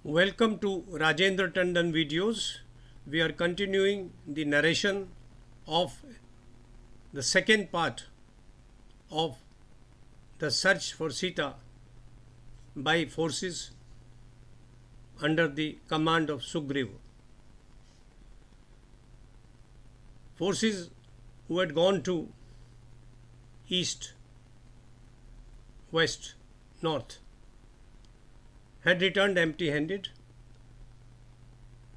Welcome to Rajendra Tandon videos. We are continuing the narration of the second part of the search for Sita by forces under the command of Sugriva. Forces who had gone to east, west, north had returned empty-handed.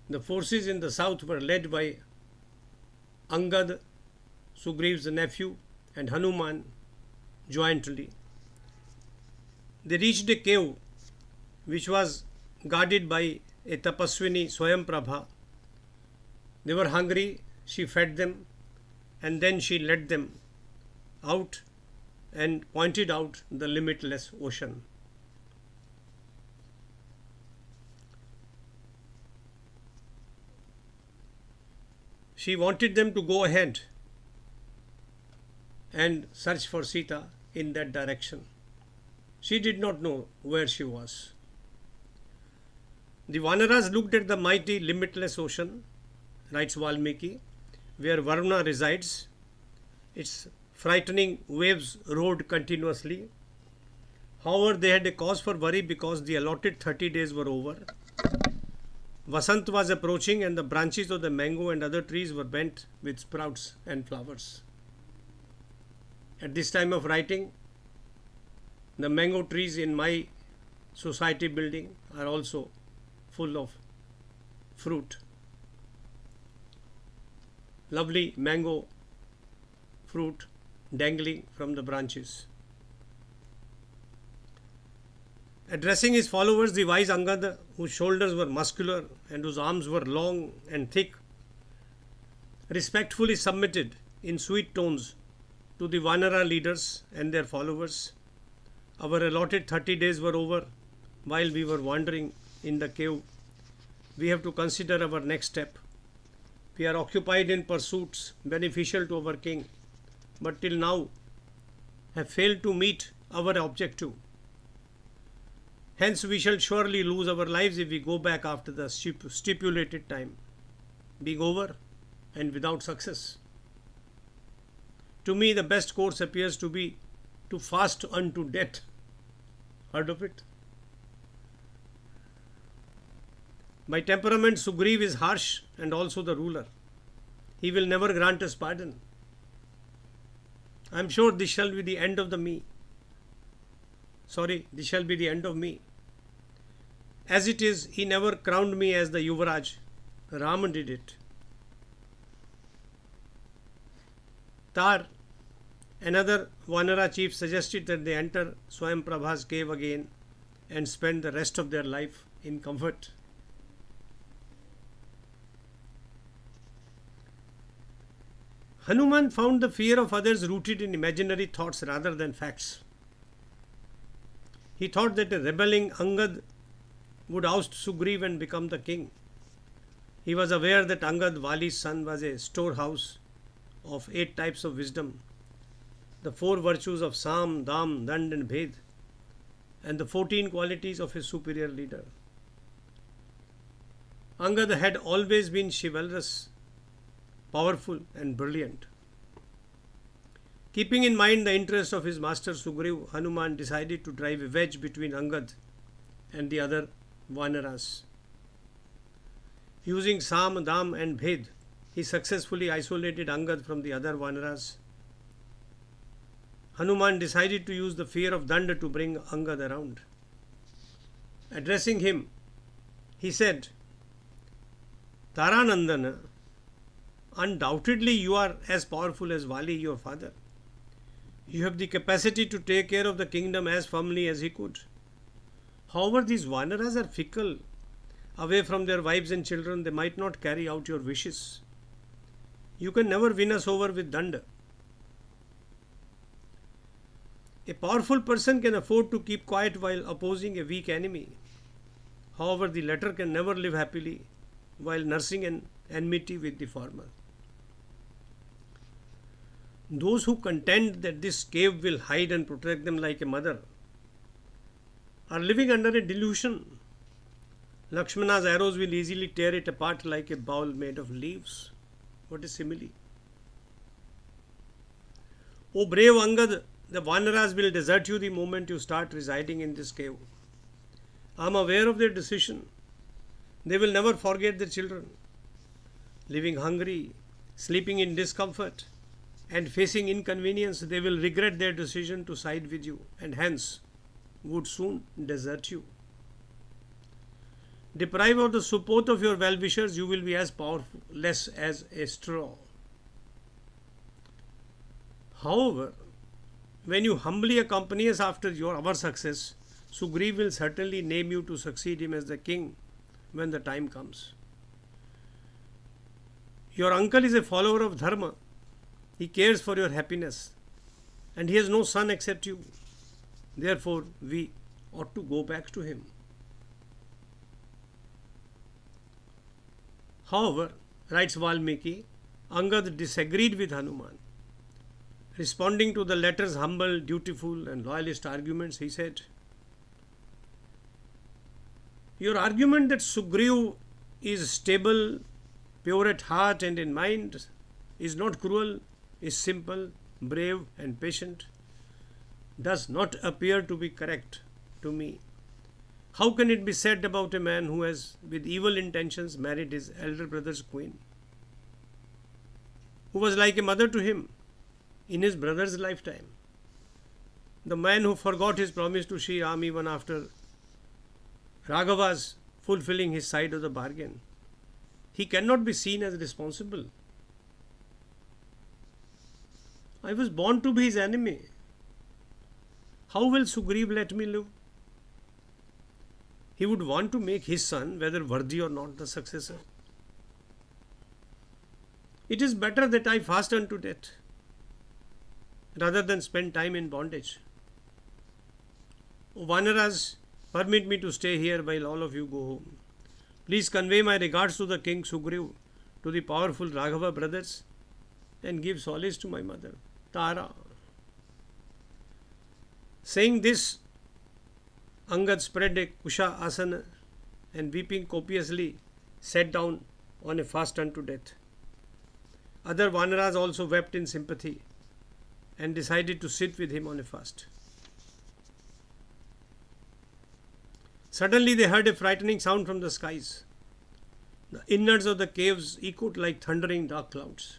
The forces in the south were led by Angada, Sugriva's nephew, and Hanuman jointly. They reached a cave which was guarded by a tapaswini Swayamprabha. They were hungry, she fed them, and then she led them out and pointed out the limitless ocean. She wanted them to go ahead and search for Sita in that direction. She did not know where she was. The Vanaras looked at the mighty limitless ocean, writes Valmiki, where Varuna resides. Its frightening waves roared continuously. However, they had a cause for worry because the allotted 30 days were over. Vasant was approaching and the branches of the mango and other trees were bent with sprouts and flowers. At this time of writing, the mango trees in my society building are also full of fruit. Lovely mango fruit dangling from the branches. Addressing his followers, the wise Angada, whose shoulders were muscular and whose arms were long and thick, respectfully submitted in sweet tones to the Vanara leaders and their followers. Our allotted 30 days were over while we were wandering in the cave. We have to consider our next step. We are occupied in pursuits beneficial to our king, but till now have failed to meet our objective. Hence, we shall surely lose our lives if we go back after the stipulated time, being over and without success. To me, the best course appears to be to fast unto death. Heard of it? By temperament, Sugriva is harsh and also the ruler. He will never grant us pardon. I am sure this shall be the end of me. This shall be the end of me. As it is, he never crowned me as the Yuvraj. Rama did it. Tar, another Vanara chief, suggested that they enter Swayamprabha's cave again and spend the rest of their life in comfort. Hanuman found the fear of others rooted in imaginary thoughts rather than facts. He thought that a rebelling Angad would oust Sugriva and become the king. He was aware that Angad, Vali's son, was a storehouse of 8 types of wisdom, the 4 virtues of Sam, Dam, Dand and Bhed, and the 14 qualities of his superior leader. Angad had always been chivalrous, powerful and brilliant. Keeping in mind the interest of his master Sugriva, Hanuman decided to drive a wedge between Angad and the other Vanaras. Using Sam, Dam and Bhed, he successfully isolated Angad from the other Vanaras. Hanuman decided to use the fear of Danda to bring Angad around. Addressing him, he said, Taranandana, undoubtedly you are as powerful as Vali, your father. You have the capacity to take care of the kingdom as firmly as he could. However, these Vanaras are fickle. Away from their wives and children, they might not carry out your wishes. You can never win us over with Danda. A powerful person can afford to keep quiet while opposing a weak enemy. However, the latter can never live happily while nursing an enmity with the former. Those who contend that this cave will hide and protect them like a mother are living under a delusion. Lakshmana's arrows will easily tear it apart like a bowl made of leaves. What a simile. O brave Angad, the Vanaras will desert you the moment you start residing in this cave. I am aware of their decision. They will never forget their children. Living hungry, sleeping in discomfort, and facing inconvenience, they will regret their decision to side with you and hence would soon desert you. Deprived of the support of your well-wishers, you will be as powerless as a straw. However, when you humbly accompany us after our success, Sugriv will certainly name you to succeed him as the king when the time comes. Your uncle is a follower of Dharma. He cares for your happiness and he has no son except you. Therefore, we ought to go back to him. However, writes Valmiki, Angad disagreed with Hanuman. Responding to the latter's humble, dutiful and loyalist arguments, he said, your argument that Sugriv is stable, pure at heart and in mind, is not cruel, is simple, brave and patient, does not appear to be correct to me. How can it be said about a man who has, with evil intentions, married his elder brother's queen, who was like a mother to him in his brother's lifetime? The man who forgot his promise to Sri Ram even after Raghava's fulfilling his side of the bargain. He cannot be seen as responsible. I was born to be his enemy. How will Sugriv let me live? He would want to make his son, whether worthy or not, the successor. It is better that I fast unto death rather than spend time in bondage. O Vanaras, permit me to stay here while all of you go home. Please convey my regards to the king Sugriv, to the powerful Raghava brothers, and give solace to my mother, Tara. Saying this, Angad spread a kusha asana and weeping copiously sat down on a fast unto death. Other Vanaras also wept in sympathy and decided to sit with him on a fast. Suddenly they heard a frightening sound from the skies. The innards of the caves echoed like thundering dark clouds.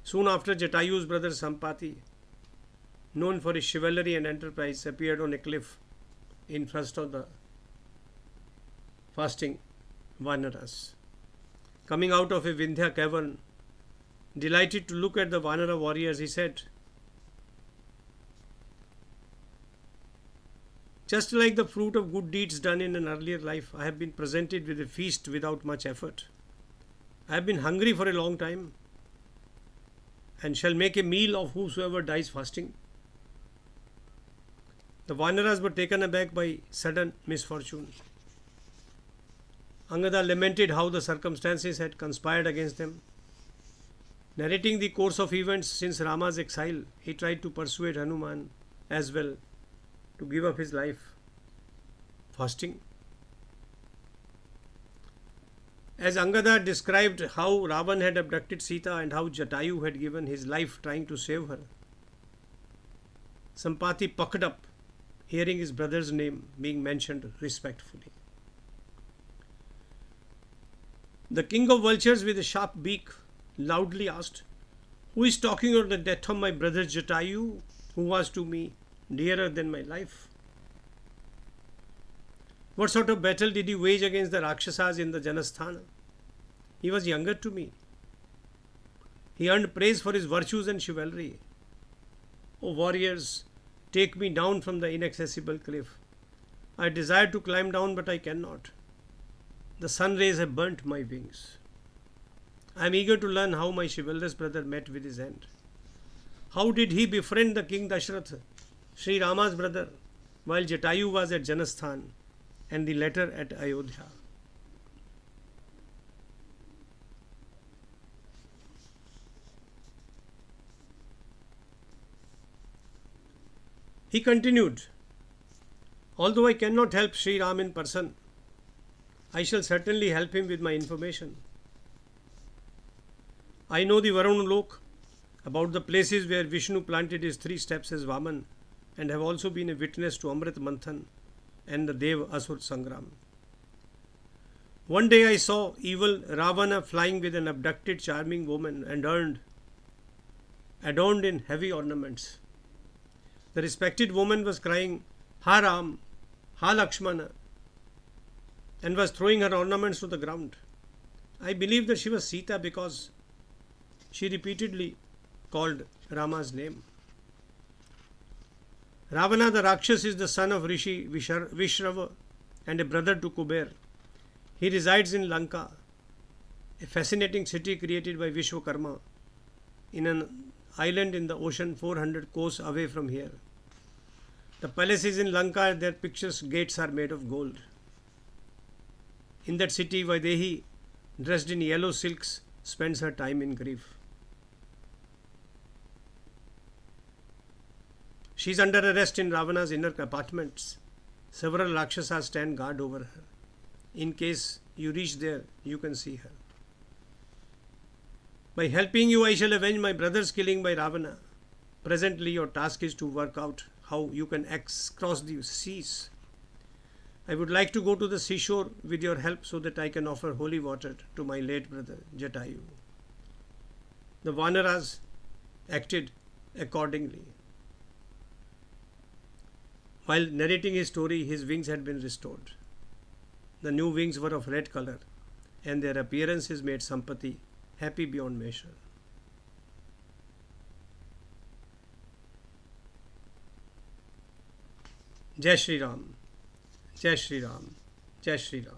Soon after, Jatayu's brother Sampati, known for his chivalry and enterprise, appeared on a cliff in front of the fasting Vanaras. Coming out of a Vindhya cavern, delighted to look at the Vanara warriors, he said, just like the fruit of good deeds done in an earlier life, I have been presented with a feast without much effort. I have been hungry for a long time and shall make a meal of whosoever dies fasting. The Vanaras were taken aback by sudden misfortune. Angada lamented how the circumstances had conspired against them. Narrating the course of events since Rama's exile, he tried to persuade Hanuman as well to give up his life fasting. As Angada described how Ravan had abducted Sita and how Jatayu had given his life trying to save her, Sampati puckered up, hearing his brother's name being mentioned respectfully. The king of vultures with a sharp beak loudly asked, who is talking of the death of my brother Jatayu, who was to me dearer than my life? What sort of battle did he wage against the Rakshasas in the Janasthana? He was younger to me. He earned praise for his virtues and chivalry. O warriors, take me down from the inaccessible cliff. I desire to climb down, but I cannot. The sun rays have burnt my wings. I am eager to learn how my chivalrous brother met with his end. How did he befriend the king Dashrath, Sri Rama's brother, while Jatayu was at Janasthan and the latter at Ayodhya? He continued, Although I cannot help Sri Ram in person, I shall certainly help him with my information. I know the Varun Lok, about the places where Vishnu planted his 3 steps as Vaman, and have also been a witness to Amrit Manthan and the Dev Asur Sangram. One day I saw evil Ravana flying with an abducted charming woman and adorned in heavy ornaments. The respected woman was crying, Ha Ram, Ha Lakshmana, and was throwing her ornaments to the ground. I believe that she was Sita because she repeatedly called Rama's name. Ravana the Rakshas is the son of Rishi Vishrava and a brother to Kuber. He resides in Lanka, a fascinating city created by Vishwakarma in an island in the ocean 400 coasts away from here. The palaces in Lanka, their pictures' gates are made of gold. In that city, Vaidehi, dressed in yellow silks, spends her time in grief. She is under arrest in Ravana's inner apartments. Several Rakshasas stand guard over her. In case you reach there, you can see her. By helping you, I shall avenge my brother's killing by Ravana. Presently, your task is to work out how you can cross the seas. I would like to go to the seashore with your help so that I can offer holy water to my late brother Jatayu. The Vanaras acted accordingly. While narrating his story, his wings had been restored. The new wings were of red color, and their appearances made Sampati happy beyond measure. Jai Shri Ram, Jai Shri Ram, Jai Shri Ram.